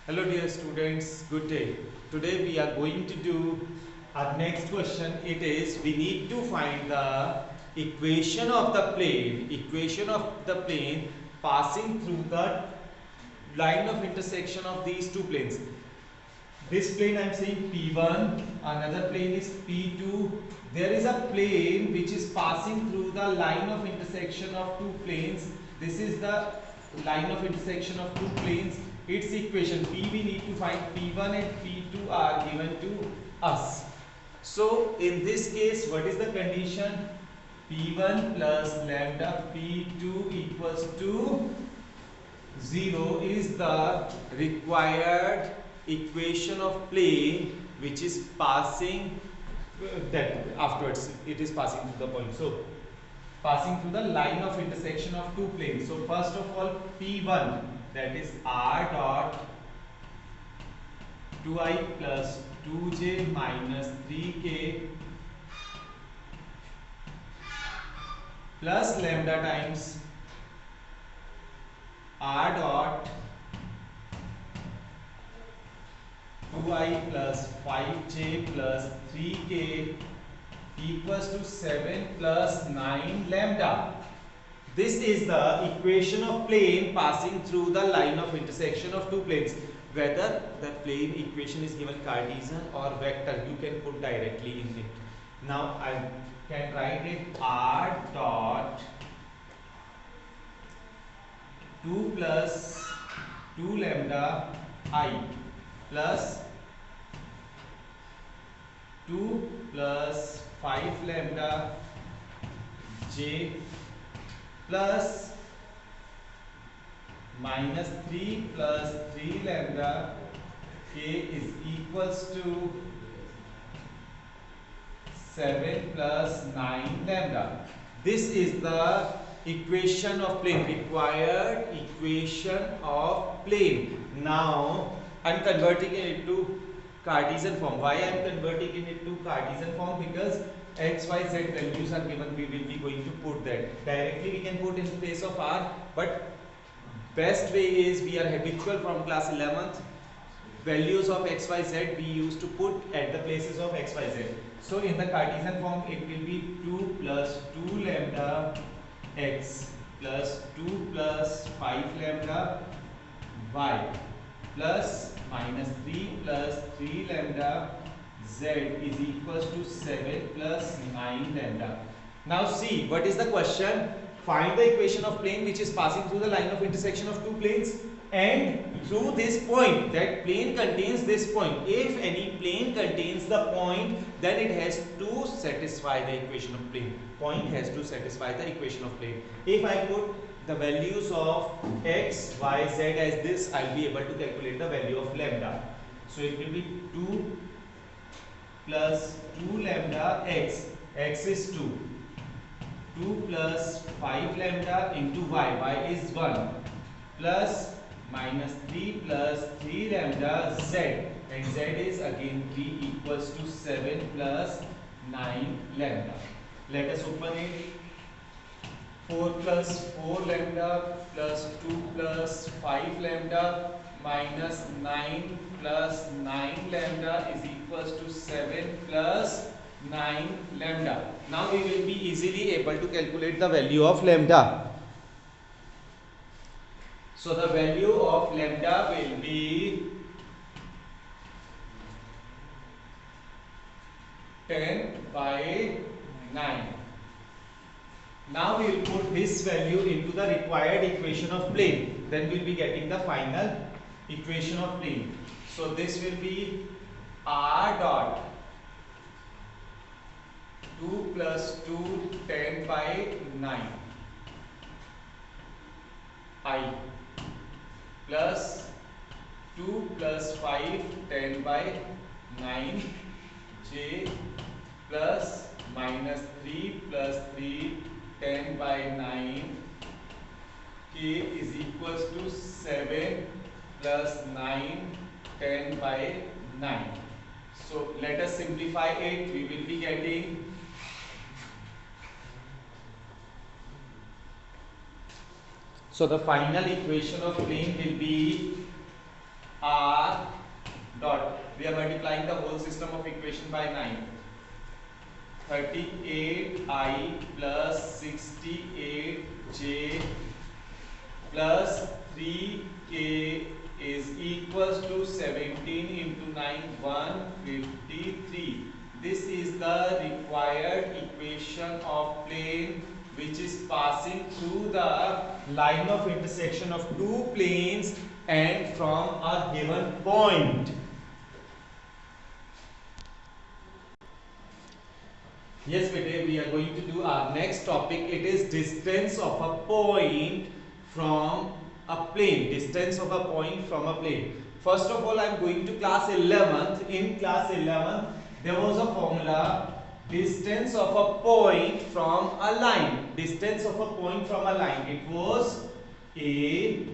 Hello dear students, good day. Today we are going to do our next question. It is we need to find the equation of the plane passing through the line of intersection of these two planes. This plane I am saying P1, another plane is P2. There is a plane which is passing through the line of intersection of two planes. This is the line of intersection of two planes. Its equation P we need to find. P1 and P2 are given to us. So in this case, what is the condition? P1 plus lambda P2 equals to 0 is the required equation of plane which is passing that afterwards it is passing through the point. So passing through the line of intersection of two planes. So first of all P1, that is R dot 2i plus 2j minus 3k plus lambda times R dot 2i plus 5j plus 3k equals to 7 plus 9 lambda. This is the equation of plane passing through the line of intersection of two planes. Whether the plane equation is given Cartesian or vector, you can put directly in it. Now I can write it R dot 2 plus 2 lambda I plus 2 plus 5 lambda j plus minus 3 plus 3 lambda k is equals to 7 plus 9 lambda. This is the equation of plane, required equation of plane. Now I am converting it into Cartesian form. Why I am converting it into Cartesian form? Because x, y, z values are given. We will be going to put that directly. We can put in place of r, but best way is we are habitual from class 11th. Values of x, y, z we used to put at the places of x, y, z. So in the Cartesian form, it will be 2 plus 2 lambda x plus 2 plus 5 lambda y plus minus 3 plus 3 lambda z is equals to 7 plus 9 lambda. Now see, what is the question? Find the equation of plane which is passing through the line of intersection of two planes and through this point. That plane contains this point. If any plane contains the point, then it has to satisfy the equation of plane. Point has to satisfy the equation of plane. If I put the values of x, y, z as this, I'll be able to calculate the value of lambda. So it will be 2 plus 2 lambda x. X is 2. 2 plus 5 lambda into y. Y is 1 plus minus 3 plus 3 lambda z, and z is again 3 equals to 7 plus 9 lambda. Let us open it. 4 plus 4 lambda plus 2 plus 5 lambda minus 9 plus 9 lambda is equals to 7 plus 9 lambda. Now we will be easily able to calculate the value of lambda. So the value of lambda will be 10 by 9. Now we will put this value into the required equation of plane. Then we will be getting the final equation of plane. So this will be R dot 2 plus 2 10 by 9 I plus 2 plus 5 10 by 9 j plus minus 3 plus 3 10 by 9 k is equals to 7 plus 9 10 by 9. So let us simplify it. We will be getting So the final equation of plane will be r dot, we are multiplying the whole system of equation by 9. 38i plus 68j plus 3k is equals to 17 into 9, 153. This is the required equation of plane which is passing through the line of intersection of two planes and from a given point. Yes, beta, we are going to do our next topic. It is distance of a point from a plane. Distance of a point from a plane. First of all, I am going to class 11th. In class 11th, there was a formula. Distance of a point from a line. Distance of a point from a line. It was a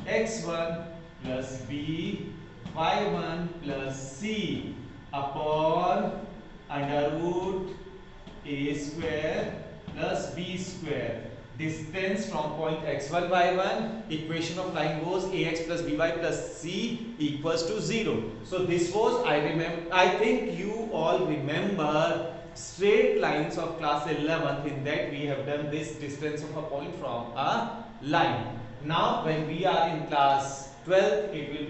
x1 plus b y1 plus c upon under root a square plus b square. Distance from point x1 y1, equation of line was ax plus by plus c equals to 0. So this was, I think you all remember straight lines of class 11th. In that we have done this distance of a point from a line. Now when we are in class 12th, it will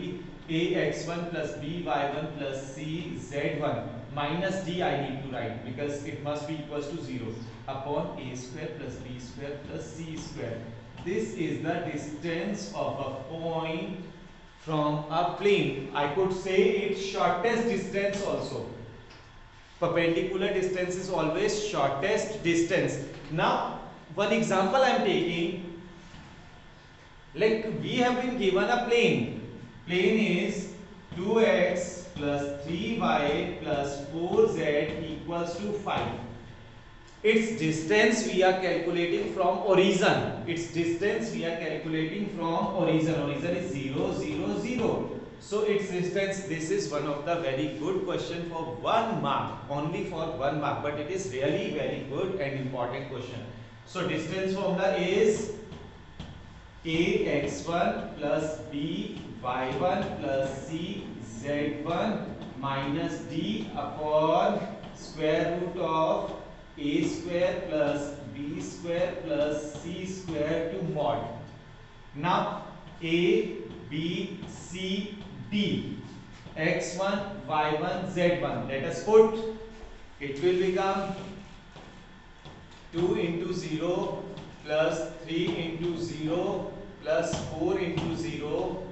be ax1 plus by1 plus c z1 minus d I need to write because it must be equals to 0 upon a square plus b square plus c square. This is the distance of a point from a plane. I could say its shortest distance also. Perpendicular distance is always shortest distance. Now one example I am taking, like we have been given a plane. Plane is 2x plus 3y plus 4z equals to 5. Its distance we are calculating from origin. Its distance we are calculating from origin. Origin is 0, 0, 0. So its distance, this is one of the very good question for 1 mark. Only for 1 mark. But it is really very good and important question. So distance formula is ax1 plus b y1 plus c z1 minus d upon square root of a square plus b square plus c square to mod. Now a, b, c, d, x1, y1, z1. Let us put. It will become 2 into 0 plus 3 into 0 plus 4 into 0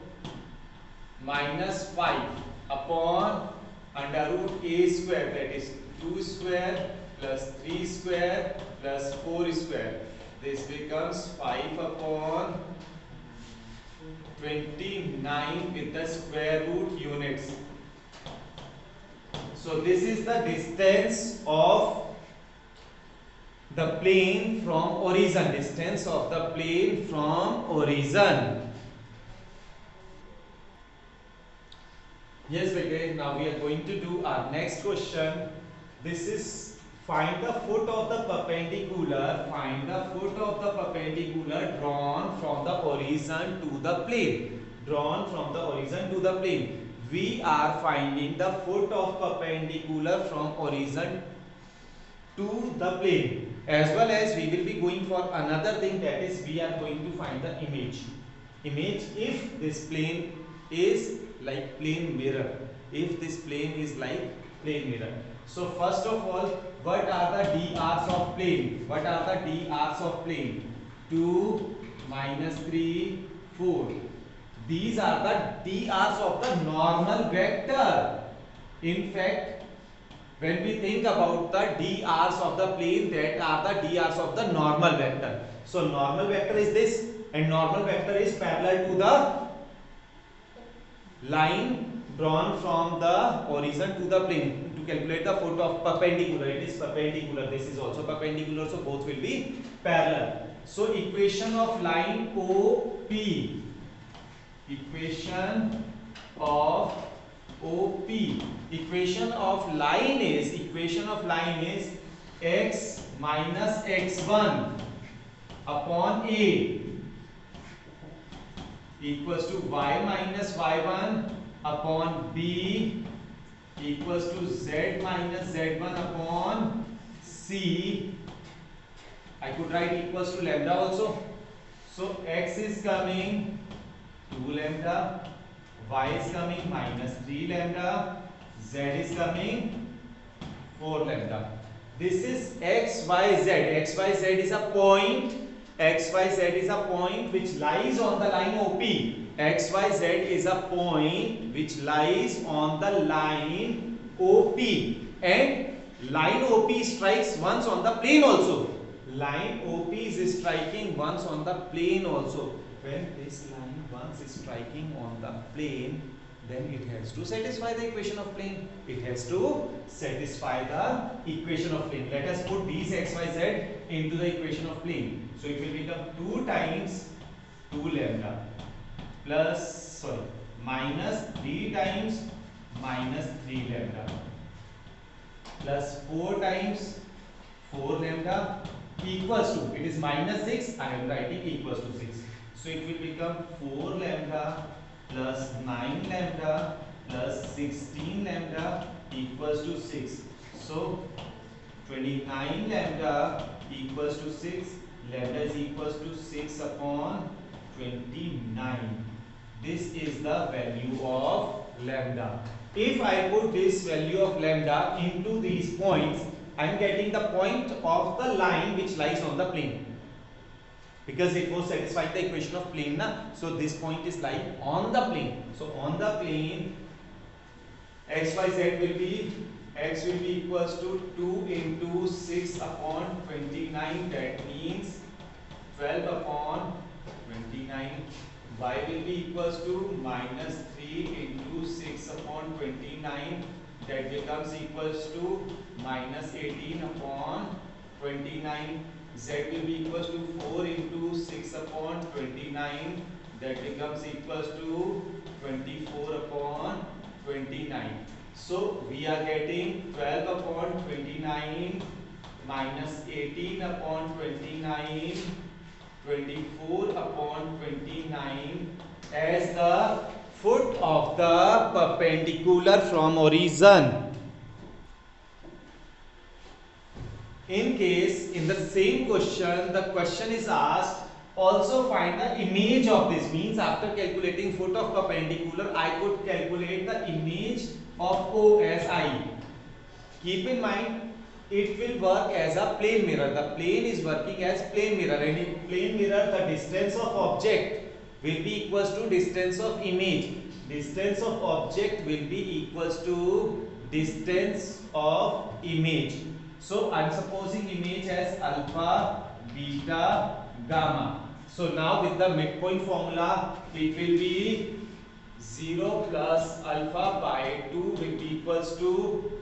minus 5 upon under root a square, that is 2 square plus 3 square plus 4 square. This becomes 5 upon 29 with the square root units. So this is the distance of the plane from origin. Distance of the plane from origin. Yes, okay. Now we are going to do our next question. This is find the foot of the perpendicular. Find the foot of the perpendicular drawn from the origin to the plane. Drawn from the origin to the plane. We are finding the foot of perpendicular from origin to the plane. As well as we will be going for another thing, that is we are going to find the image. Image if this plane is like plane mirror. If this plane is like plane mirror. So first of all, what are the drs of plane? What are the drs of plane? 2, minus 3, 4. These are the drs of the normal vector. In fact, when we think about the drs of the plane, that are the drs of the normal vector. So normal vector is this, and normal vector is parallel to the line drawn from the origin to the plane. To calculate the foot of perpendicular, it is perpendicular. This is also perpendicular, so both will be parallel. So equation of line OP. Equation of OP. Equation of line is x minus x1 upon a equals to y minus y1 upon B equals to Z minus Z1 upon C. I could write equals to lambda also. So X is coming 2 lambda, Y is coming minus 3 lambda, Z is coming 4 lambda. This is X, Y, Z. X, Y, Z is a point. X, Y, Z is a point which lies on the line OP. X, Y, Z is a point which lies on the line OP. And line OP strikes once on the plane also. Line OP is striking once on the plane also. When this line once is striking on the plane, then it has to satisfy the equation of plane. It has to satisfy the equation of plane. Let us put these x, y, z into the equation of plane. So it will become 2 times 2 lambda plus minus 3 times minus 3 lambda plus 4 times 4 lambda equals to, it is minus 6, I am writing equals to 6. So it will become 4 lambda plus 9 lambda plus 16 lambda equals to 6. So 29 lambda equals to 6. Lambda is equals to 6 upon 29. This is the value of lambda. If I put this value of lambda into these points, I am getting the point of the line which lies on the plane. Because it was satisfying the equation of plane, na? So this point is lying on the plane. So on the plane, x, y, z will be, x will be equals to 2 into 6 upon 29. That means 12 upon 29. Y will be equals to minus 3 into 6 upon 29. That becomes equals to minus 18 upon 29. Z will be equals to 4 into 6 upon 29. That becomes equals to 24 upon 29. So we are getting 12 upon 29 minus 18 upon 29, 24 upon 29 as the foot of the perpendicular from origin. In case in the same question, the question is asked, also find the image of this. Means after calculating foot of perpendicular, I could calculate the image of O as I. Keep in mind, it will work as a plane mirror. The plane is working as plane mirror, and in plane mirror, the distance of object will be equals to distance of image. Distance of object will be equals to distance of image. So I am supposing image as alpha, beta, gamma. So now with the midpoint formula, it will be 0 plus alpha by 2 will be equals to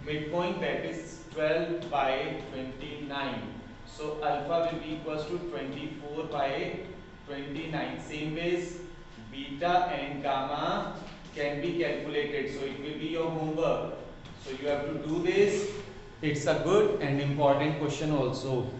midpoint, that is 12 by 29. So alpha will be equals to 24 by 29. Same ways beta and gamma can be calculated. So it will be your homework. So you have to do this. It's a good and important question also.